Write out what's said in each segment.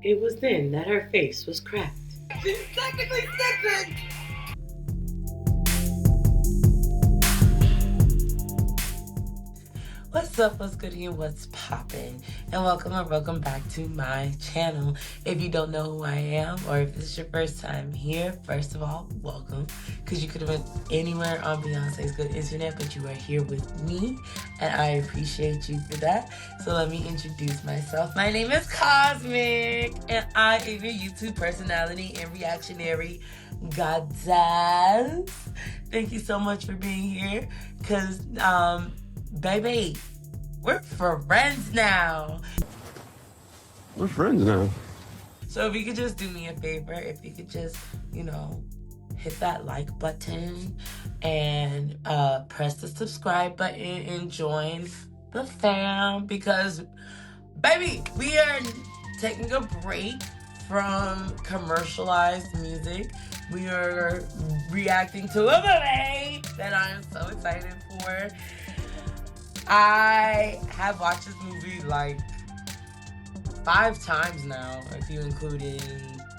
It was then that her face was cracked. She's technically stitching! What's up, what's good and what's poppin'? And welcome back to my channel. If you don't know who I am, or if this is your first time here, first of all, welcome. Because you could have been anywhere on Beyonce's good internet, but you are here with me, and I appreciate you for that. So let me introduce myself. My name is KAHSMIIIC, and I am your YouTube personality and reactionary goddess. Thank you so much for being here, because, baby, we're friends now. We're friends now. So if you could just do me a favor, if you could just, hit that like button and press the subscribe button and join the fam, because, baby, we are taking a break from commercialized music. We are reacting to a movie that I am so excited for. I have watched this movie like 5 times now, if you included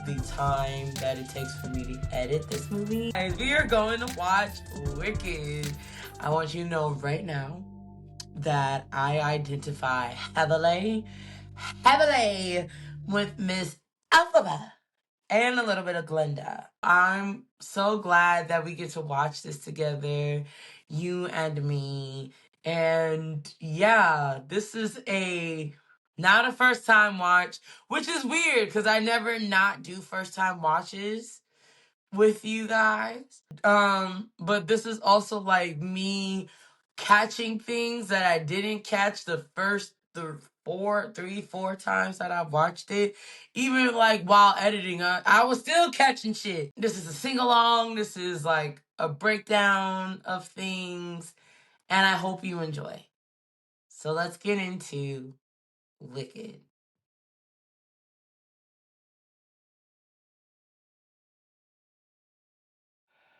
the time that it takes for me to edit this movie. Guys, we are going to watch Wicked. I want you to know right now that I identify heavily with Miss Elphaba and a little bit of Glenda. I'm so glad that we get to watch this together, you and me. And yeah, this is not a first time watch, which is weird because I never not do first time watches with you guys. But this is also like me catching things that I didn't catch the first 4 times that I watched it. Even like while editing, I was still catching shit. This is a sing-along. This is like a breakdown of things, and I hope you enjoy. So let's get into Wicked.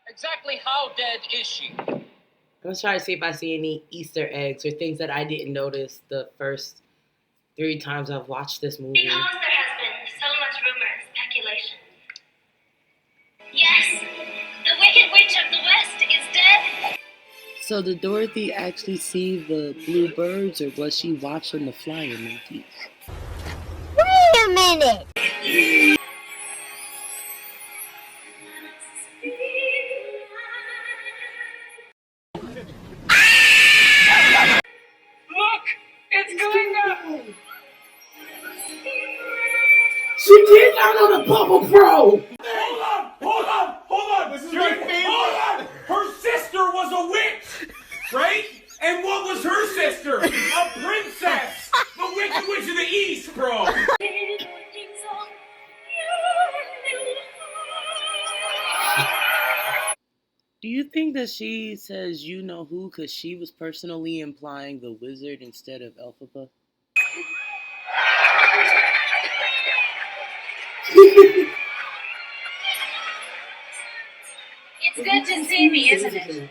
Exactly how dead is she? I'm gonna try to see if I see any Easter eggs or things that I didn't notice the first 3 times I've watched this movie. Because there has been so much rumor and speculation. Yes, the Wicked Witch of the West is dead. So did Dorothy actually see the blue birds, or was she watching the flying monkeys? Wait a minute! Look! It's going up! She did not know the Bubble Pro! Hold on! This is my favorite! Hold on! Her sister was a witch! Right? And what was her sister? A princess! The Wicked Witch of the East, bro! Do you think that she says you know who because she was personally implying the wizard instead of Elphaba? It's good to see me, isn't it?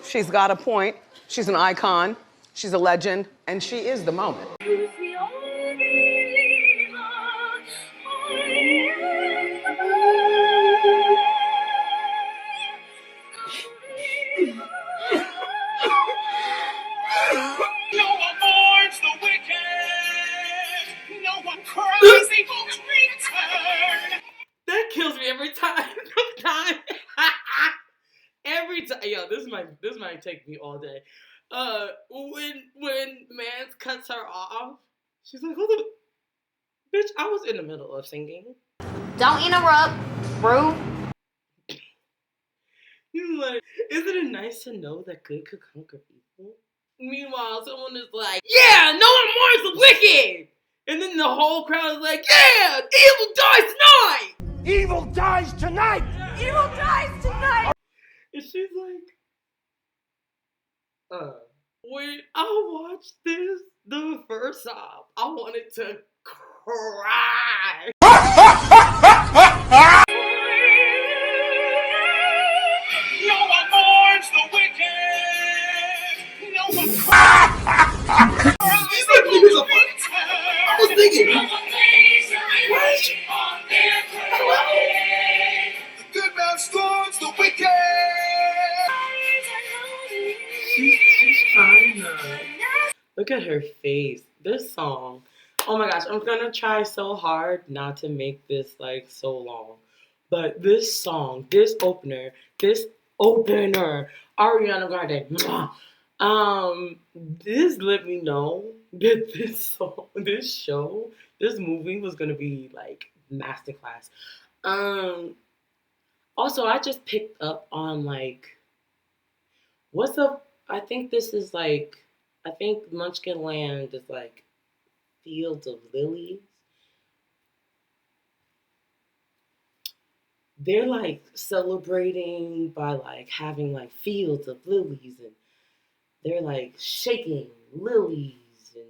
She's got a point. She's an icon. She's a legend. And she is the moment. No one mourns the wicked! No one cries evil return! That kills me every time. Every time. Yo, this might take me all day. When Mans cuts her off, she's like, "Hold the bitch, I was in the middle of singing." Don't interrupt, rude. He's like, "Isn't it nice to know that good could conquer evil?" Meanwhile, someone is like, "Yeah, no one mourns the wicked!" And then the whole crowd is like, "Yeah, evil dies tonight! Evil dies tonight! Evil dies tonight! And she's like, when I watched this the first time, I wanted to cry. No one mourns the wicked! No one cries evil return! The good man storms the wicked. She's trying to. Look at her face. This song. Oh my gosh, I'm gonna try so hard not to make this like so long. But this song, this opener, Ariana Grande, this let me know that this song, this show, this movie was gonna be like masterclass. Also, I just picked up on like, what's up? I think this is like, I think Munchkin Land is like fields of lilies. They're like celebrating by like having like fields of lilies, and they're like shaking lilies and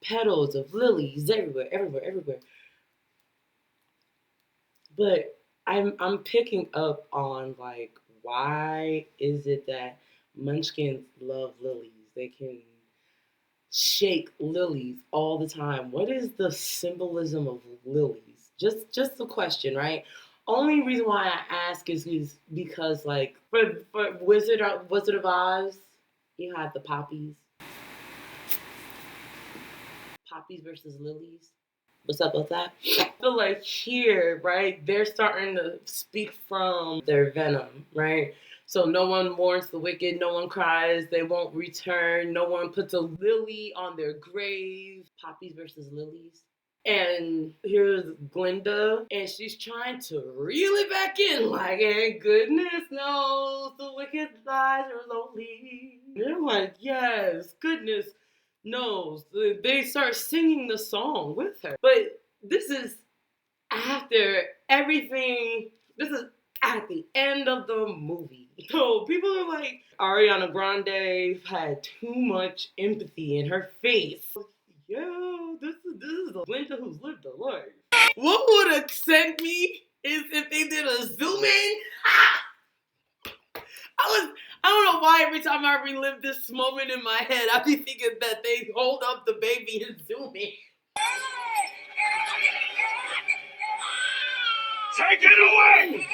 petals of lilies everywhere, everywhere, everywhere. But I'm picking up on like, why is it that munchkins love lilies? They can shake lilies all the time. What is the symbolism of lilies? Just a question, right? Only reason why I ask is because like for Wizard of Oz, you had the poppies versus lilies. What's up with that? I feel like here, right, they're starting to speak from their venom, right? So no one mourns the wicked, no one cries, they won't return, no one puts a lily on their grave. Poppies versus lilies. And here's Glinda, and she's trying to reel it back in, like, and goodness knows the wicked lies are lonely. And they're like, yes, goodness knows. They start singing the song with her. But this is after everything, this is at the end of the movie. So people are like, Ariana Grande had too much empathy in her face. Yo, this is a Glinda who's lived a life. What would have sent me is if they did a zoom in. I don't know why every time I relive this moment in my head, I be thinking that they hold up the baby and zoom in. Take it away!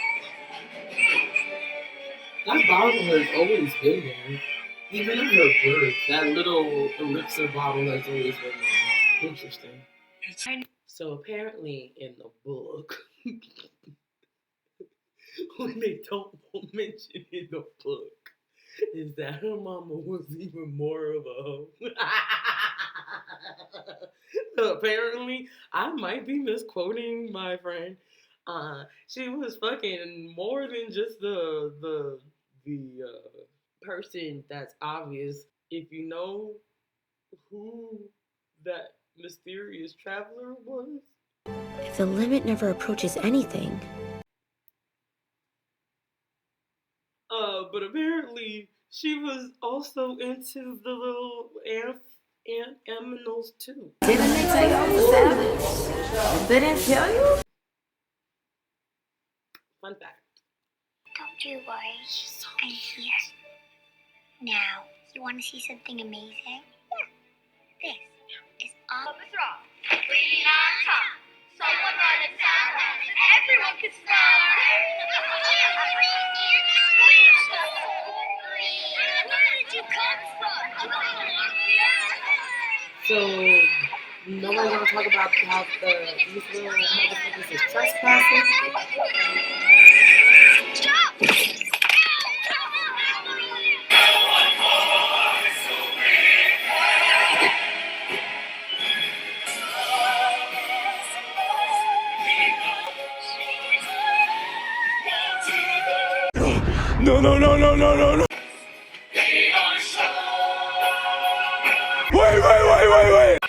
That bottle has always been there. Even in her birth, that little elixir bottle has always been there. Interesting. So apparently in the book, what they don't mention in the book is that her mama was even more of a hoe. So apparently, I might be misquoting my friend. She was fucking more than just the person that's obvious. If you know who that mysterious traveler was. If the limit never approaches anything. But apparently she was also into the little aminals too. Didn't they tell you I was a savage? They didn't tell you? Fun fact. Don't you worry. I'm here. Now, you want to see something amazing? Yeah. This is all. What's wrong? Green on top. Someone run a town and everyone can smell. Where did you come from? So no one's gonna talk about how these little motherfuckers is trespassing. Stop! No. Wait.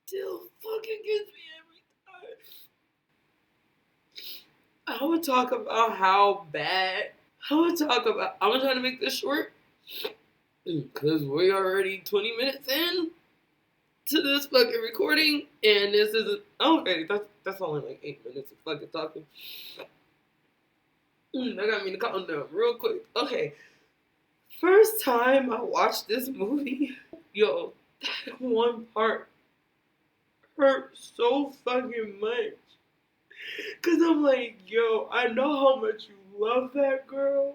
Still fucking gets me every time. I would talk about how bad. I'm trying to make this short because we're already 20 minutes in to this fucking recording, and this isn't okay. That's only like 8 minutes of fucking talking. I got me to calm down real quick. Okay. First time I watched this movie, yo, that one part hurt so fucking much. Cause I'm like, yo, I know how much you love that girl.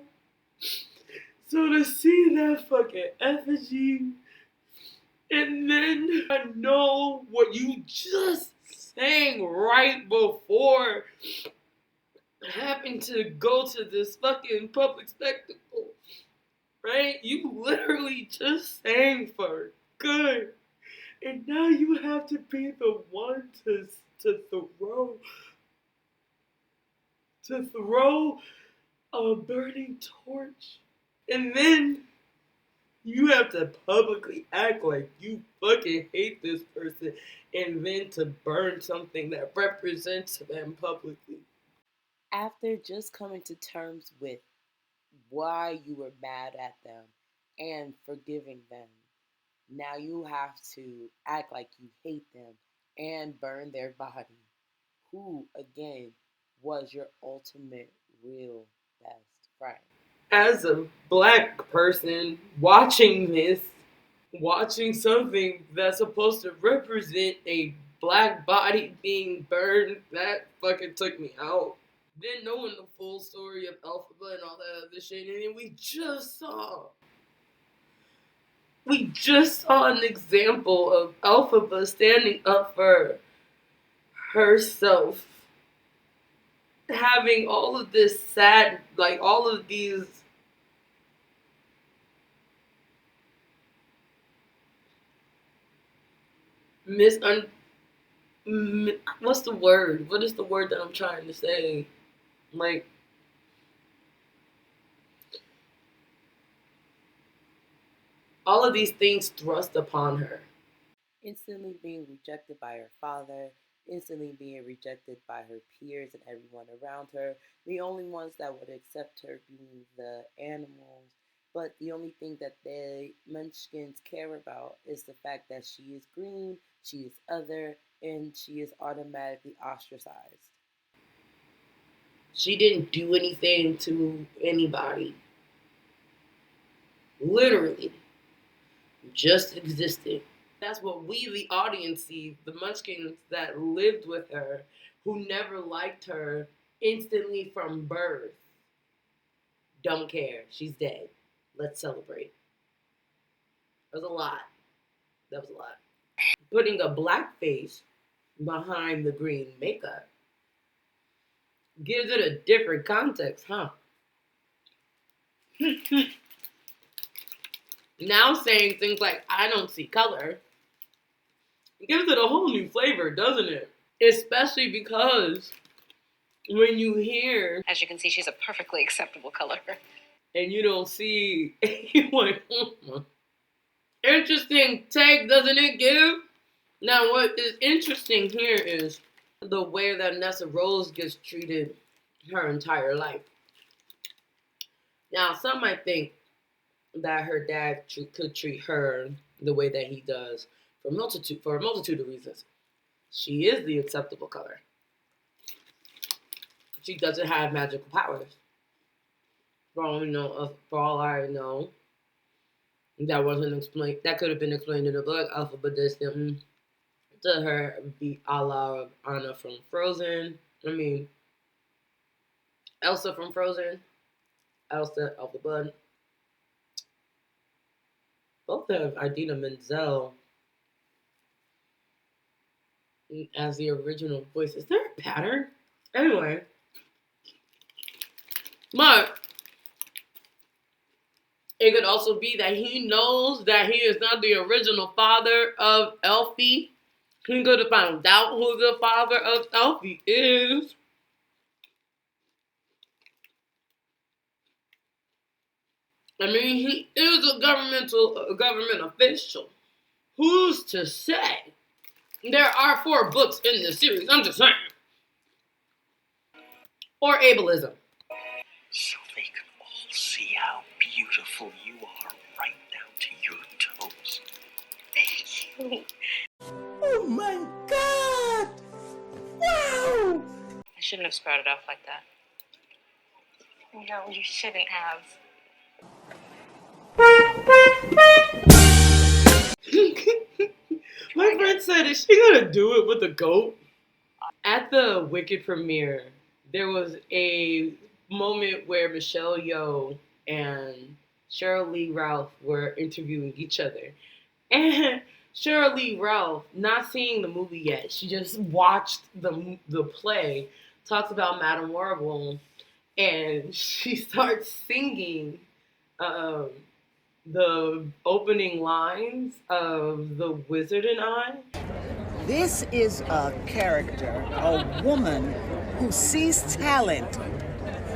So to see that fucking effigy, and then I know what you just sang right before having to go to this fucking public spectacle, right? You literally just sang for good. And now you have to be the one to throw a burning torch. And then you have to publicly act like you fucking hate this person and then to burn something that represents them publicly. After just coming to terms with why you were mad at them and forgiving them, now you have to act like you hate them and burn their body. Who, again, was your ultimate real best friend? As a black person watching this, watching something that's supposed to represent a black body being burned, that fucking took me out. Then knowing the full story of Elphaba and all that other shit, and then we just saw an example of Elphaba standing up for herself, having all of this sad, like all of these what's the word? What is the word that I'm trying to say? Like, all of these things thrust upon her. Instantly being rejected by her father, instantly being rejected by her peers and everyone around her. The only ones that would accept her being the animals. But the only thing that the Munchkins care about is the fact that she is green, she is other, and she is automatically ostracized. She didn't do anything to anybody. Literally. Just existed. That's what we, the audience, see. The Munchkins that lived with her, who never liked her, instantly from birth. Don't care. She's dead. Let's celebrate. That was a lot. Putting a black face behind the green makeup gives it a different context, huh? Now saying things like, I don't see color, gives it a whole new flavor, doesn't it? Especially because when you hear, as you can see, she's a perfectly acceptable color. And you don't see anyone. Interesting take, doesn't it give? Now, what is interesting here is the way that Nessa Rose gets treated her entire life. Now, some might think that her dad could treat her the way that he does for a multitude of reasons. She is the acceptable color. She doesn't have magical powers. For all I know, that wasn't explained. That could have been explained in the book. Elphaba did something to her, be a la Anna from Frozen. Elsa from Frozen. Elsa, Elphaba. Both have Idina Menzel as the original voice. Is there a pattern? Anyway. But it could also be that he knows that he is not the original father of Elfie. He could have found out who the father of Elfie is. He is a government official. Who's to say? There are 4 books in this series, I'm just saying. Or ableism. So they can all see how beautiful you are right down to your toes. Thank you. Oh my God! Wow! I shouldn't have sprouted off like that. No, you shouldn't have. My friend said, is she gonna do it with the goat? At the Wicked premiere, there was a moment where Michelle Yeoh and Cheryl Lee Ralph were interviewing each other. And Cheryl Lee Ralph, not seeing the movie yet, she just watched the play, talks about Madame Warble, and she starts singing the opening lines of The Wizard and I. This is a character, a woman who sees talent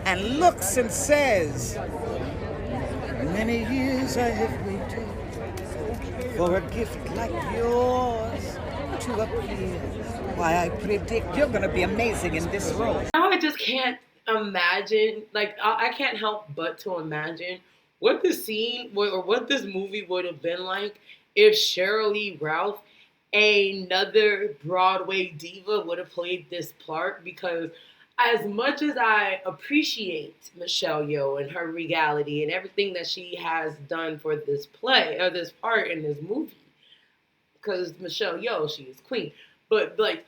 and looks and says, many years I have waited for a gift like yours to appear. Why, I predict you're going to be amazing in this role. Now I just can't imagine, like, I can't help but to imagine what the scene or what this movie would have been like if Cheryl Lee Ralph, another Broadway diva, would have played this part. Because as much as I appreciate Michelle Yeoh and her regality and everything that she has done for this play or this part in this movie, because Michelle Yeoh, she is queen, but like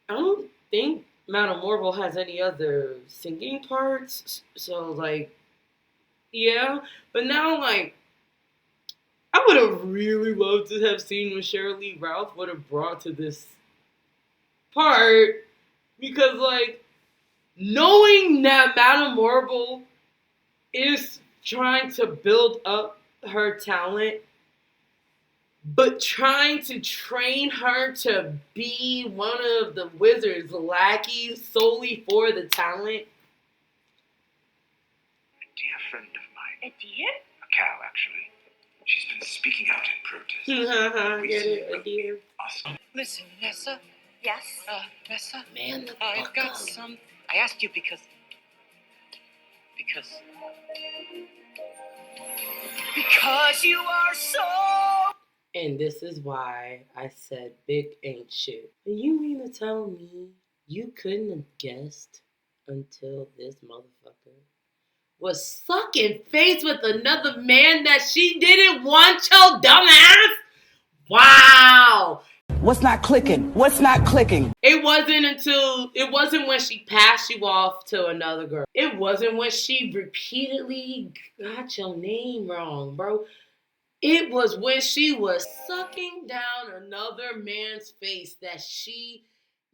I don't think Madame Morval has any other singing parts, so like yeah. But now like I would have really loved to have seen what Cheryl Lee Ralph would have brought to this part, because like knowing that Madame Morval is trying to build up her talent, but trying to train her to be one of the wizard's lackeys solely for the talent. A dear friend of mine. A dear? A cow, actually. She's been speaking out in protest. Get it, a dear. Awesome. Listen, Nessa. Yes? Nessa? Man, the I've fuck got up. some... I asked you because you are so... And this is why I said big ain't shit. You mean to tell me you couldn't have guessed until this motherfucker was sucking face with another man that she didn't want, your dumbass? Wow. What's not clicking? What's not clicking? It wasn't when she passed you off to another girl. It wasn't when she repeatedly got your name wrong, bro. It was when she was sucking down another man's face that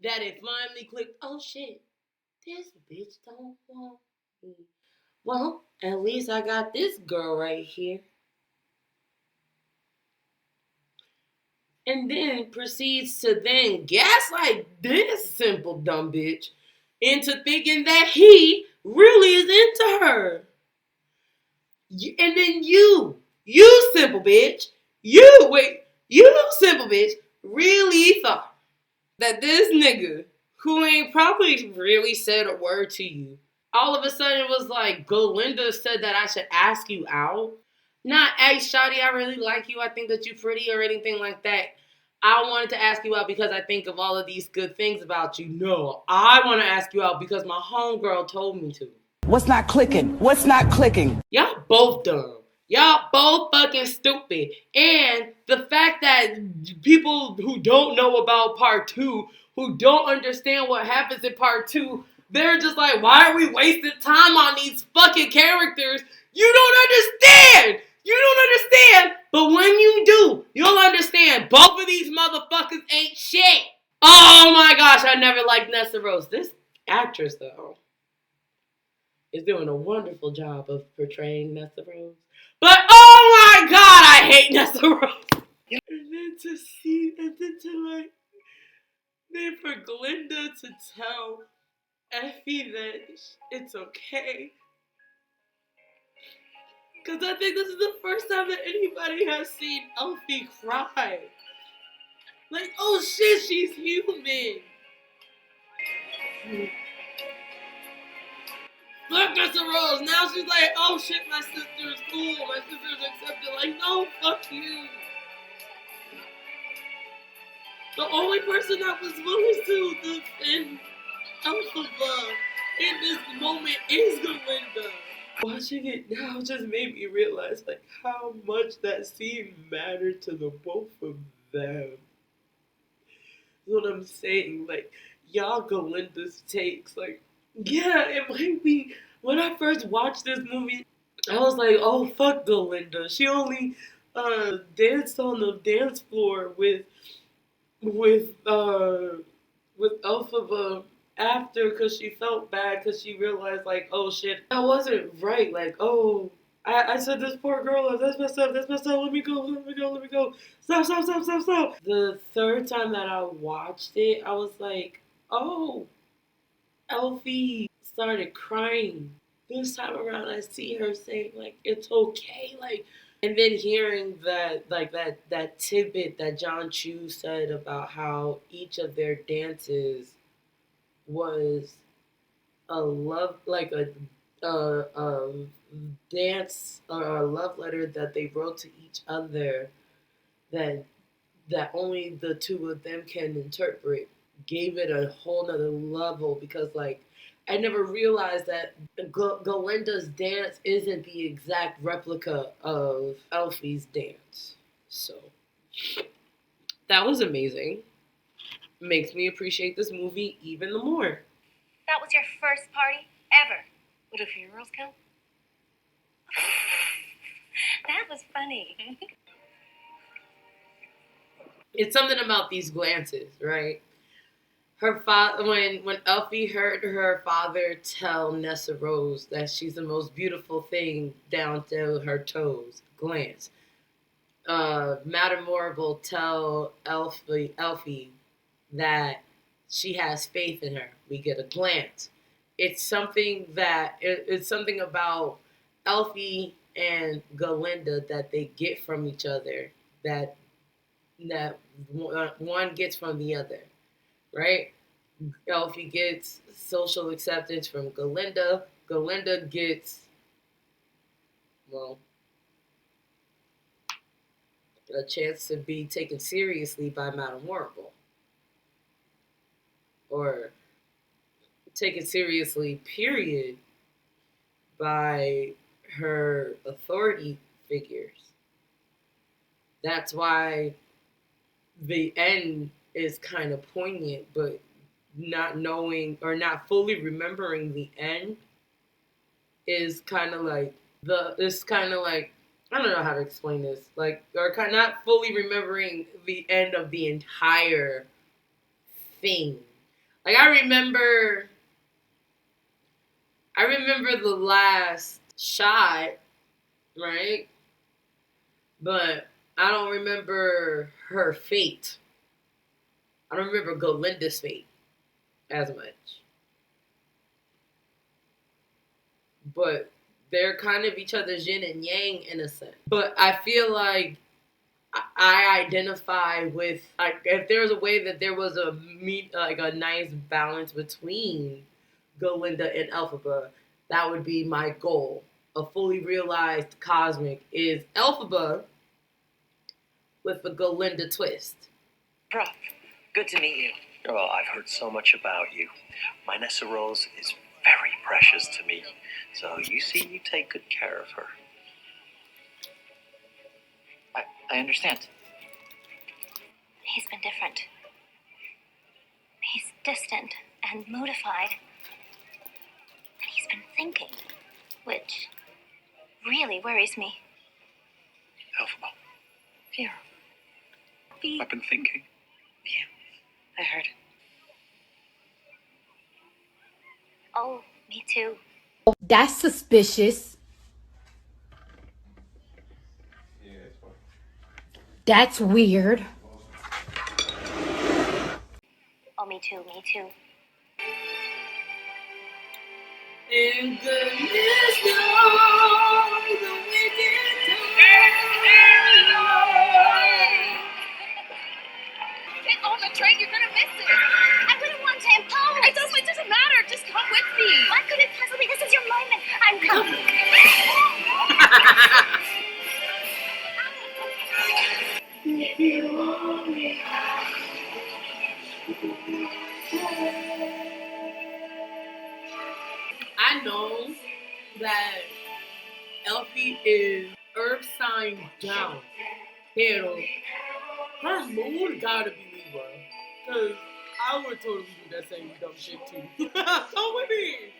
it finally clicked. Oh shit, this bitch don't want me. Well, at least I got this girl right here. And then proceeds to then gaslight this simple dumb bitch into thinking that he really is into her. And then you simple bitch, you simple bitch really thought that this nigga who ain't probably really said a word to you, all of a sudden it was like, Golinda said that I should ask you out. Not, hey, shawty, I really like you. I think that you're pretty or anything like that. I wanted to ask you out because I think of all of these good things about you. No, I want to ask you out because my homegirl told me to. What's not clicking? What's not clicking? Y'all both dumb. Y'all both fucking stupid. And the fact that people who don't know about part 2, who don't understand what happens in part 2, they're just like, why are we wasting time on these fucking characters? You don't understand! You don't understand! But when you do, you'll understand both of these motherfuckers ain't shit. Oh my gosh, I never liked Nessa Rose. This actress, though, is doing a wonderful job of portraying Nessa Rose. But oh my god, I hate Nessa Rose. And then for Glinda to tell Effie that it's okay. Because I think this is the first time that anybody has seen Effie cry. Like, oh shit, she's human. Fuck Nessa Rose. Now she's like, oh shit, my sister's cool. My sister's accepted. Like, no, fuck you. The only person that was willing to defend Elphaba in this moment is Glinda. Watching it now just made me realize like how much that scene mattered to the both of them. That's what I'm saying. Like, y'all Galinda's takes. Like, yeah, it might be. When I first watched this movie, I was like, oh, fuck Galinda. She only danced on the dance floor with Elphaba after because she felt bad because she realized like, oh shit, that wasn't right. Like, oh, I said this poor girl, that's messed up, let me go, stop. The third time that I watched it, I was like, oh, Elfie started crying. This time around, I see her saying like, it's okay, like, and then hearing that like that tidbit that John Chu said about how each of their dances was a love, like a dance or a love letter that they wrote to each other that only the two of them can interpret, gave it a whole nother level because like I never realized that Galinda's dance isn't the exact replica of Elfie's dance. So that was amazing. Makes me appreciate this movie even the more. That was your first party ever. Would a funerals count? That was funny. It's something about these glances, right? Her father, when Elfie heard her father tell Nessa Rose that she's the most beautiful thing down to her toes, glance. Madame Morrible tell Elfie that she has faith in her. We get a glance. It's something about Elfie and Galinda that they get from each other that one gets from the other, right? Elfie gets social acceptance from Galinda. Galinda gets, well, a chance to be taken seriously by Madame Morrible. Or taken seriously, period, by her authority figures. That's why the end is kind of poignant, but not knowing or not fully remembering the end is kind of like I don't know how to explain this, like, or kind of not fully remembering the end of the entire thing. Like I remember the last shot, right? But I don't remember her fate. I don't remember Galinda's fate as much. But they're kind of each other's yin and yang in a sense. But I feel like I identify with, like, if there was a way that there was a nice balance between Galinda and Elphaba, that would be my goal. A fully realized KAHSMIIIC is Elphaba with the Galinda twist. Prof, good to meet you. Oh, I've heard so much about you. My Nessa Rose is very precious to me. So you see, you take good care of her. I understand. He's been different. He's distant and motified. And he's been thinking, which really worries me. Elphaba. Yeah. I've been thinking. Yeah, I heard. Oh, me too. That's suspicious. That's weird. Oh, me too, me too. And goodness knows the wicked Get on the train, you're gonna miss it. I wouldn't want to impose. It doesn't matter. Just come with me. Why could it possibly? This is your moment. I'm coming. If you only I know that Elfie is Earth sign down. Pero her moon gotta be Libra. Cause I would totally do that same dumb shit too. Come with me.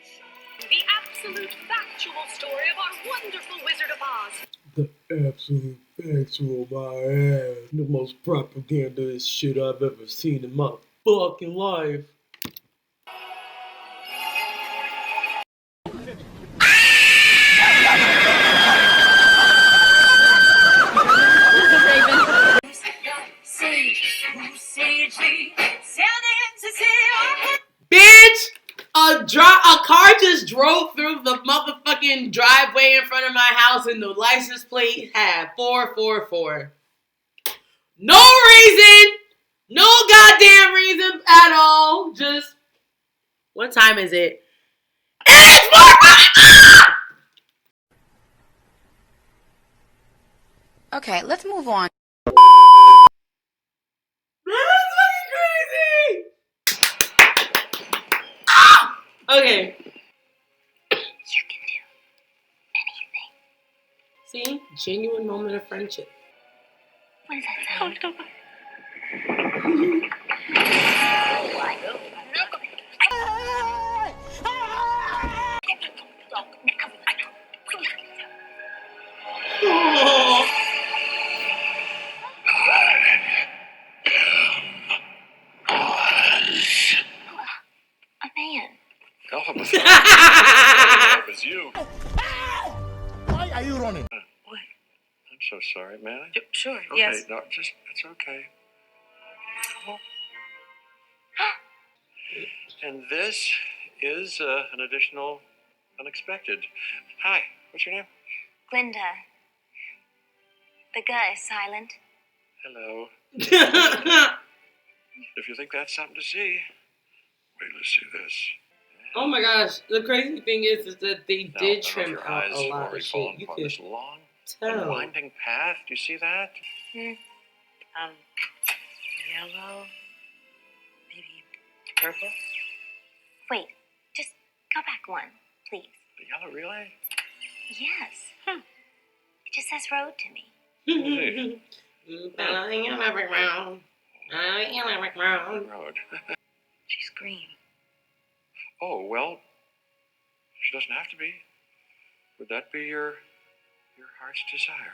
The absolute factual story of our wonderful Wizard of Oz. The absolute factual, my ass. The most propagandist shit I've ever seen in my fucking life. Bitch! A car just drove through the motherfucking driveway in front of my house and the license plate had 444. No reason! No goddamn reason at all. Just, what time is it? It's 4! Okay, let's move on. That's fucking crazy! Ah! Okay. You can do anything. See? Genuine moment of friendship. What does that sound? Oh. A man. It was you. Why are you running? What? I'm so sorry, man. Sure, Okay, yes. no, just, it's okay. And this is an additional unexpected. Hi, what's your name? Glinda. The guy is silent. Hello. If you think that's something to see, wait till you see this. Oh my gosh, the crazy thing is that they Now, did I don't know if trim your out eyes a have lot already of fallen shit. You upon could this long tell. and winding path. Do you see that? Yellow, maybe purple. Wait, just go back one, please. The yellow, really? Yes. It just says road to me. Road. She's green. Oh, well, she doesn't have to be. Would that be your heart's desire?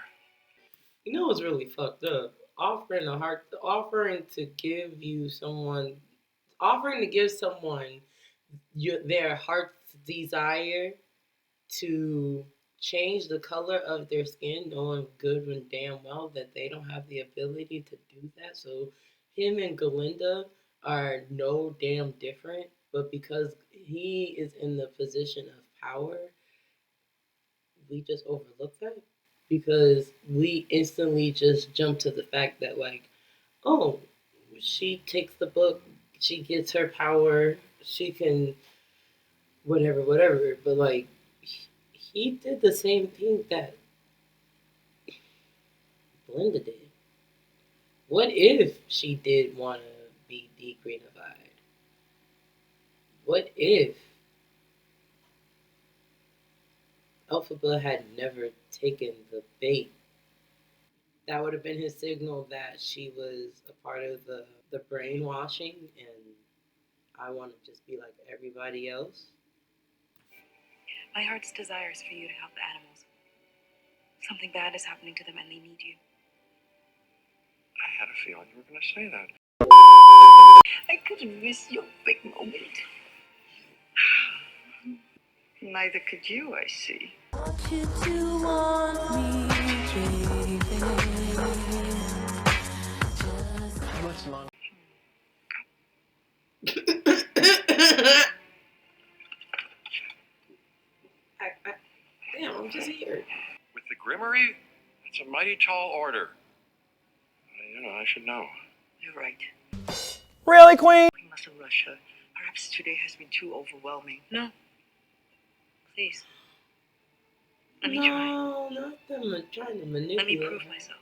You know what's really fucked up? Offering to give someone their heart's desire to change the color of their skin, knowing good and damn well that they don't have the ability to do that. So him and Galinda are no damn different, but because he is in the position of power, we just overlook that because we instantly just jump to the fact that, like, oh, she takes the book, she gets her power, she can whatever. But like, he did the same thing that Belinda did. What if she did want to be degrenified? What if Elphaba had never taken the bait? That would have been his signal that she was a part of the brainwashing and I want to just be like everybody else. My heart's desire is for you to help the animals. Something bad is happening to them and they need you. I had a feeling you were going to say that. I couldn't miss your big moment. Neither could you, I see. Damn, I'm just here. With the Grimmery, it's a mighty tall order. I should know. You're right. Really, Queen? We mustn't rush her. Perhaps today has been too overwhelming. No. Please. Let me No, not them trying to manipulate. Let me prove myself.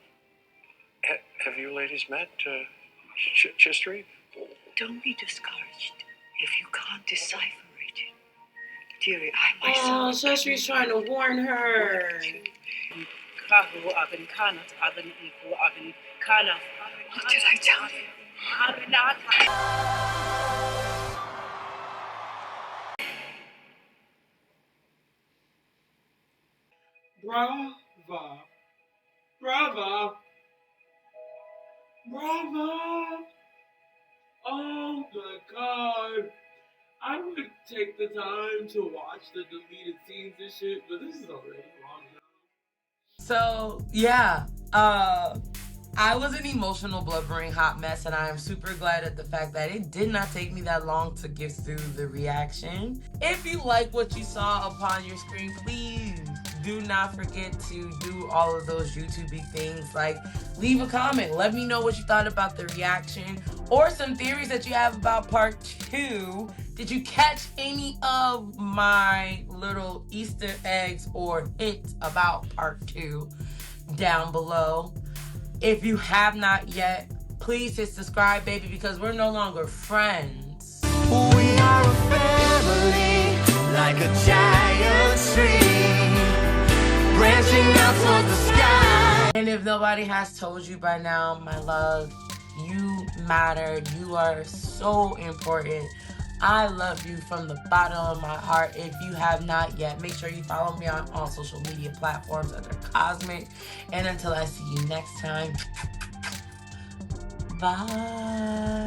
Have you ladies met, Chistry? Don't be discouraged if you can't decipher it. Oh, Shashri's trying to warn her. What did I tell you? Brava. Brava. Brava. Oh my god. I would take the time to watch the deleted scenes and shit, but this is already long enough. So, yeah. I was an emotional, blubbering hot mess, and I am super glad at the fact that it did not take me that long to get through the reaction. If you like what you saw upon your screen, please do not forget to do all of those YouTube things, like leave a comment, let me know what you thought about the reaction, or some theories that you have about part 2. Did you catch any of my little Easter eggs or hints about part 2 down below? If you have not yet, please hit subscribe, baby, because we're no longer friends. We are a family, like a giant tree, branching out towards the sky. And if nobody has told you by now, my love, you matter. You are so important. I love you from the bottom of my heart. If you have not yet, make sure you follow me on all social media platforms under KAHSMIIIC. And until I see you next time, bye.